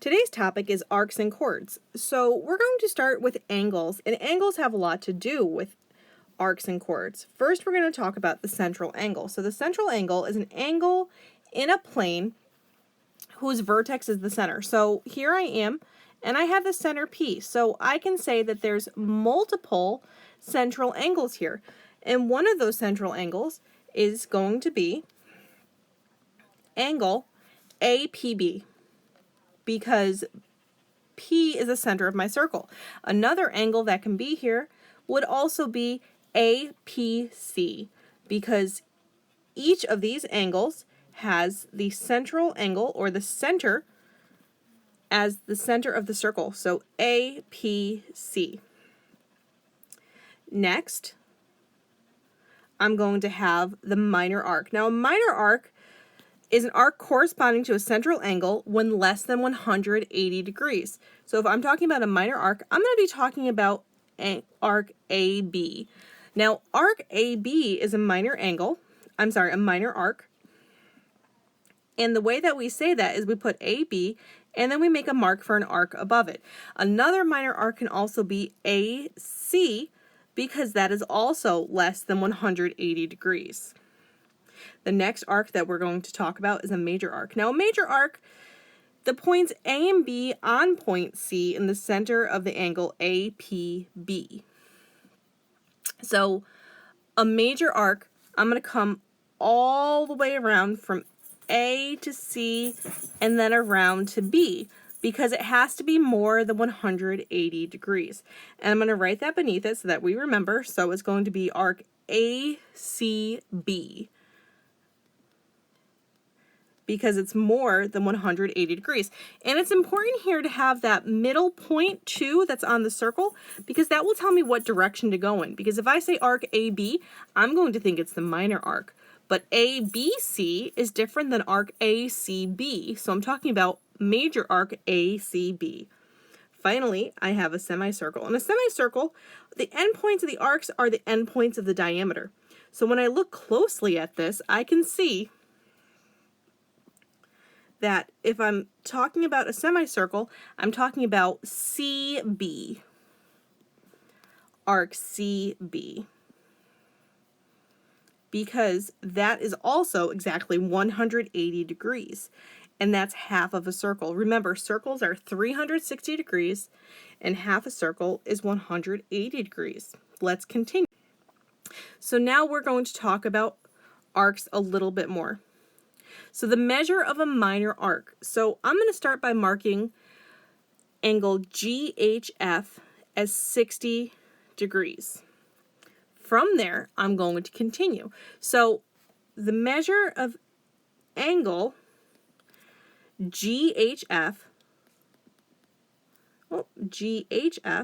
Today's topic is arcs and chords. So we're going to start with angles, and angles have a lot to do with arcs and chords. First, we're going to talk about the central angle. So the central angle is an angle in a plane whose vertex is the center. So here I am, and I have the center P. So I can say that there's multiple central angles here. And one of those central angles is going to be angle APB, because P is the center of my circle. Another angle that can be here would also be APC, because each of these angles has the central angle, or the center, as the center of the circle. So APC. Next, I'm going to have the minor arc. Now, a minor arc is an arc corresponding to a central angle when less than 180 degrees. So if I'm talking about a minor arc, I'm going to be talking about arc AB. Now, arc AB is a minor arc. And the way that we say that is we put AB and then we make a mark for an arc above it. Another minor arc can also be AC, because that is also less than 180 degrees. The next arc that we're going to talk about is a major arc. Now, a major arc, the points A and B on point C in the center of the angle APB. So a major arc, I'm going to come all the way around from A to C and then around to B, because it has to be more than 180 degrees. And I'm going to write that beneath it so that we remember. So it's going to be arc ACB, because it's more than 180 degrees. And it's important here to have that middle point too that's on the circle, because that will tell me what direction to go in. Because if I say arc AB, I'm going to think it's the minor arc. But ABC is different than arc ACB, so I'm talking about major arc ACB. Finally, I have a semicircle. In a semicircle, the endpoints of the arcs are the endpoints of the diameter. So when I look closely at this, I can see that if I'm talking about a semicircle, I'm talking about CB, arc CB, because that is also exactly 180 degrees, and that's half of a circle. Remember, circles are 360 degrees, and half a circle is 180 degrees. Let's continue. So now we're going to talk about arcs a little bit more. So the measure of a minor arc. So I'm going to start by marking angle GHF as 60 degrees. From there, I'm going to continue. So the measure of angle GHF,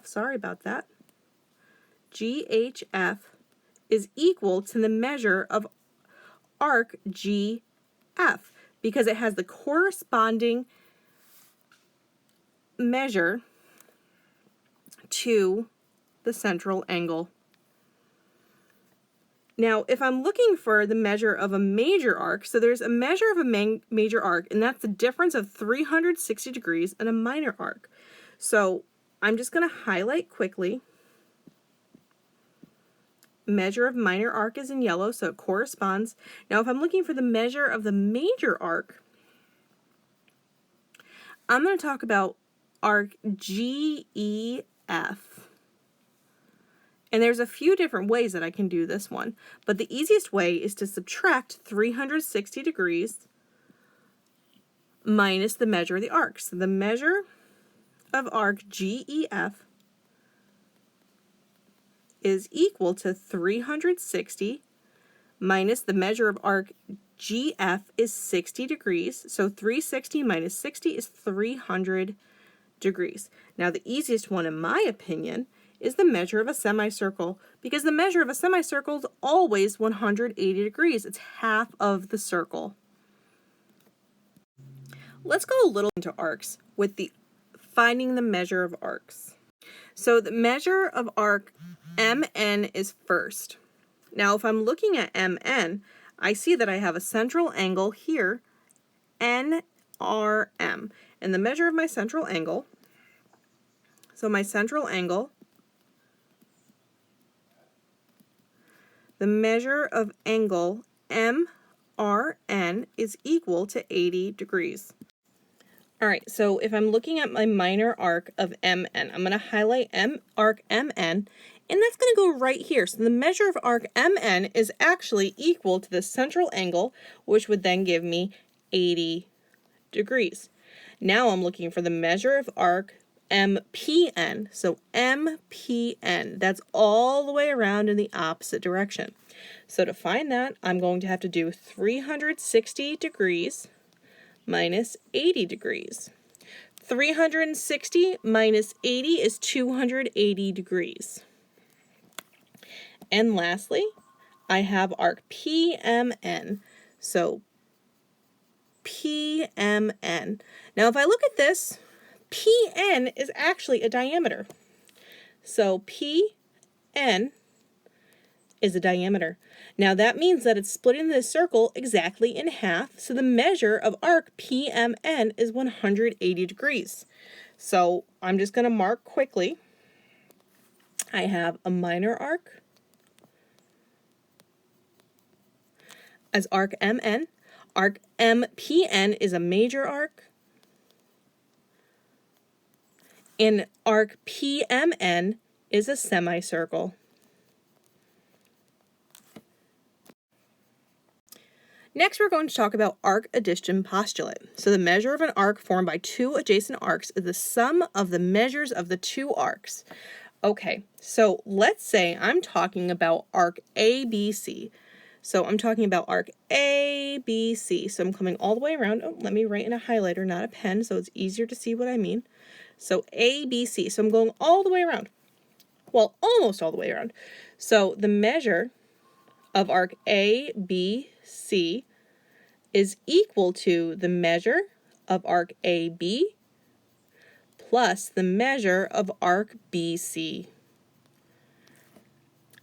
sorry about that, GHF is equal to the measure of arc GF, because it has the corresponding measure to the central angle. Now, if I'm looking for the measure of a major arc, so there's a measure of a major arc, and that's the difference of 360 degrees and a minor arc. So I'm just going to highlight quickly. Measure of minor arc is in yellow, so it corresponds. Now, if I'm looking for the measure of the major arc, I'm going to talk about arc GEF. And there's a few different ways that I can do this one, but the easiest way is to subtract 360 degrees minus the measure of the arc. So the measure of arc GEF is equal to 360 minus the measure of arc GF is 60 degrees. So 360 minus 60 is 300 degrees. Now, the easiest one, in my opinion, is the measure of a semicircle, because the measure of a semicircle is always 180 degrees. It's half of the circle. Let's go a little into arcs with the finding the measure of arcs. So the measure of arc MN is first. Now, if I'm looking at MN, I see that I have a central angle here, NRM, And the measure of my central angle, so my central angle, the measure of angle MRN is equal to 80 degrees. All right, so if I'm looking at my minor arc of MN, I'm going to highlight arc MN, and that's going to go right here. So the measure of arc MN is actually equal to the central angle, which would then give me 80 degrees. Now I'm looking for the measure of arc MPN. So MPN, that's all the way around in the opposite direction. So to find that, I'm going to have to do 360 degrees minus 80 degrees. 360 minus 80 is 280 degrees. And lastly, I have arc PMN. So PMN. Now if I look at this, PN is actually a diameter. So PN is a diameter. Now that means that it's splitting this circle exactly in half, so the measure of arc PMN is 180 degrees. So I'm just going to mark quickly. I have a minor arc as arc MN. Arc MPN is a major arc. And arc PMN is a semicircle. Next, we're going to talk about arc addition postulate. So the measure of an arc formed by two adjacent arcs is the sum of the measures of the two arcs. Okay, so let's say I'm talking about arc ABC. So I'm talking about arc ABC. So I'm coming all the way around. Oh, let me write in a highlighter, not a pen, so it's easier to see what I mean. So ABC. So I'm going all the way around. Well, almost all the way around. So the measure of arc ABC is equal to the measure of arc AB plus the measure of arc BC.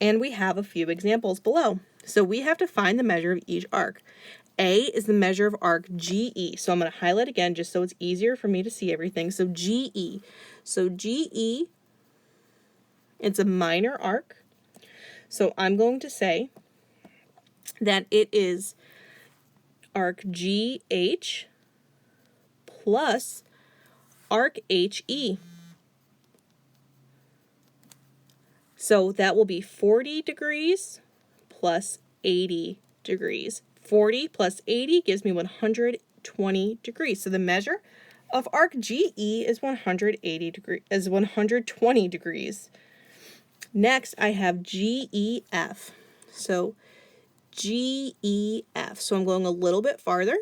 And we have a few examples below. So we have to find the measure of each arc. A is the measure of arc GE. So I'm going to highlight again just so it's easier for me to see everything. So GE. So GE, it's a minor arc. So I'm going to say that it is arc GH plus arc HE. So that will be 40 degrees plus 80 degrees. 40 plus 80 gives me 120 degrees. So the measure of arc GE is 120 degrees. Next, I have GEF. So GEF. So I'm going a little bit farther.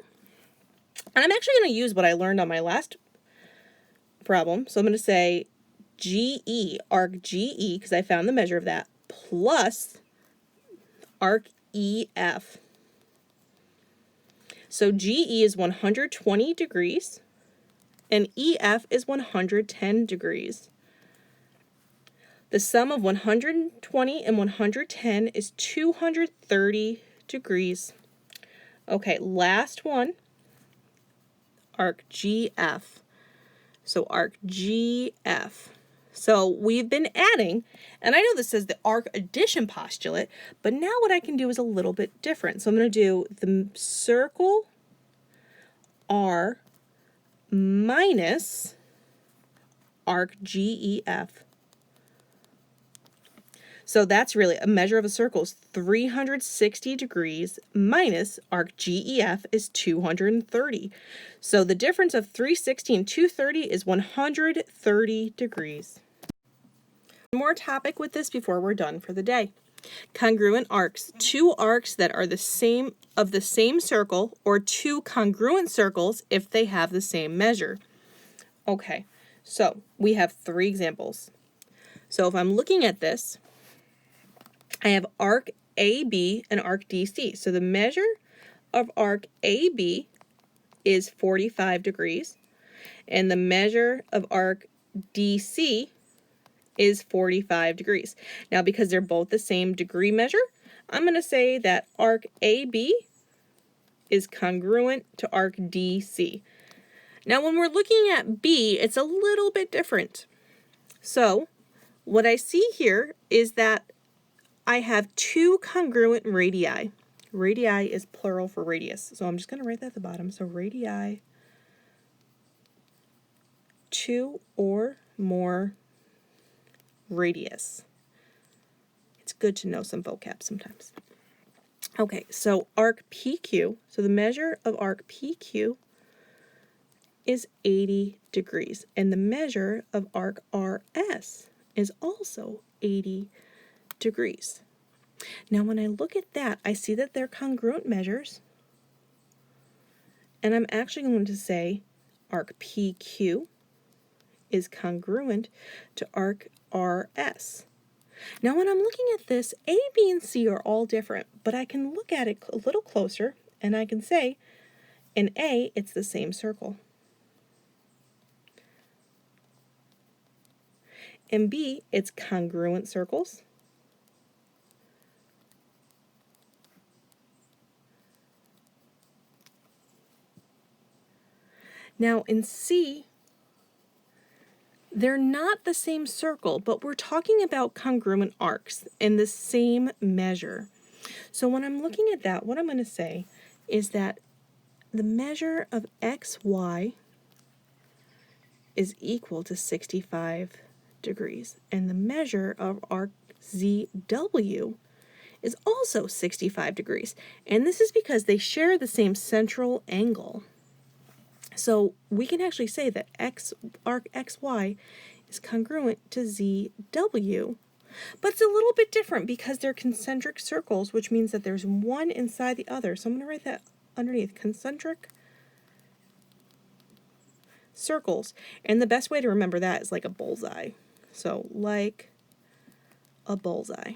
And I'm actually going to use what I learned on my last problem. So I'm going to say GE, arc GE, because I found the measure of that, plus arc EF. So GE is 120 degrees, and EF is 110 degrees. The sum of 120 and 110 is 230 degrees. Okay, last one, arc GF. So arc GF. So we've been adding, and I know this says the arc addition postulate, but now what I can do is a little bit different. So I'm going to do the circle R minus arc GEF. So that's really a measure of a circle is 360 degrees minus arc GEF is 230. So the difference of 360 and 230 is 130 degrees. One more topic with this before we're done for the day. Congruent arcs. Two arcs that are the same of the same circle, or two congruent circles if they have the same measure. Okay, so we have three examples. So if I'm looking at this, I have arc AB and arc DC. So the measure of arc AB is 45 degrees, and the measure of arc DC is 45 degrees. Now, because they're both the same degree measure, I'm going to say that arc AB is congruent to arc DC. Now when we're looking at B, it's a little bit different. So what I see here is that I have two congruent radii. Radii is plural for radius. So I'm just going to write that at the bottom. So radii, two or more radius. It's good to know some vocab sometimes. Okay, so arc PQ, so the measure of arc PQ is 80 degrees, and the measure of arc RS is also 80 degrees. Now when I look at that, I see that they're congruent measures, and I'm actually going to say arc PQ is congruent to arc RS. Now when I'm looking at this, A, B, and C are all different, but I can look at it a little closer, and I can say, in A, it's the same circle. In B, it's congruent circles. Now in C, they're not the same circle, but we're talking about congruent arcs in the same measure. So when I'm looking at that, what I'm going to say is that the measure of XY is equal to 65 degrees, and the measure of arc ZW is also 65 degrees. And this is because they share the same central angle. So we can actually say that arc XY is congruent to ZW, but it's a little bit different because they're concentric circles, which means that there's one inside the other. So I'm going to write that underneath, concentric circles. And the best way to remember that is like a bullseye. So like a bullseye.